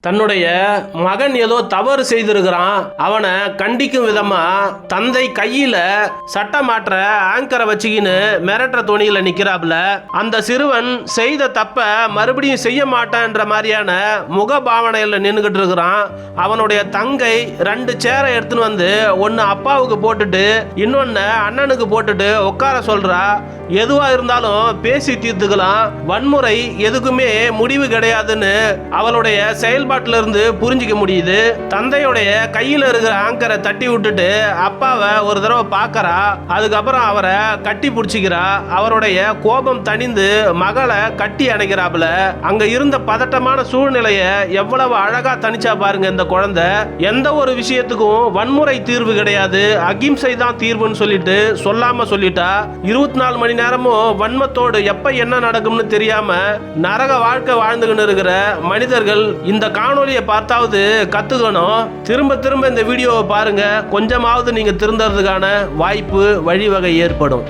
தன்னுடைய மகன் ஏதோ தவறு செய்திருக்கிறான், அவனை கண்டிக்கும் விதமா தந்தை கையில சட்டமாற்ற ஆங்கரை வச்சுக்கின்னு மிரட்டுற துணியில நிக்கிறாப்ல. அந்த சிறுவன் செய்த தப்ப மறுபடியும் செய்ய மாட்டான்ற மாதிரியான முகபாவனையில நின்றுகிட்டு இருக்கிறான். அவனுடைய தங்கை 2 சேரை எடுத்துன்னு வந்து ஒன்னு அப்பாவுக்கு போட்டுட்டு இன்னொன்னு அண்ணனுக்கு போட்டுட்டு உட்கார சொல்றா. எதுவா இருந்தாலும் பேசி தீர்த்துக்கலாம், வன்முறை எதுக்குமே முடிவு கிடையாதுன்னு அவளுடைய செயல்பாட்டில இருந்து புரிஞ்சிக்க முடியுது. தந்தையுடைய கையில இருக்கிற ஆங்கரை தட்டி விட்டுட்டு அப்பாவை ஒரு தடவை பார்க்கறா. அதுக்கப்புறம் அவரை கட்டி பிடிச்சிக்கிறா. அவருடைய கோபம் தணிந்து மகளை கட்டி அணைக்கிறாப்புல. அங்க இருந்த பதட்டமான சூழ்நிலைய எவ்வளவு அழகா தனிச்சா பாருங்க இந்த குழந்தை. எந்த ஒரு விஷயத்துக்கும் வன்முறை தீர்வு கிடையாது, அகிம்சை தான் தீர்வுன்னு சொல்லிட்டு சொல்லாம சொல்லிட்டா. 24 மணி நேரமும் வன்மத்தோடு எப்ப என்ன நடக்கும்னு தெரியாம நரக வாழ்க்கை வாழ்ந்துகிட்டு இருக்கிற மனிதர்கள் இந்த காணொலியை பார்த்தாவது கத்துக்கணும். திரும்ப திரும்ப இந்த வீடியோவை பாருங்க, கொஞ்சமாவது நீங்க திருந்தறதுக்கான வாய்ப்பு வழிவகை ஏற்படும்.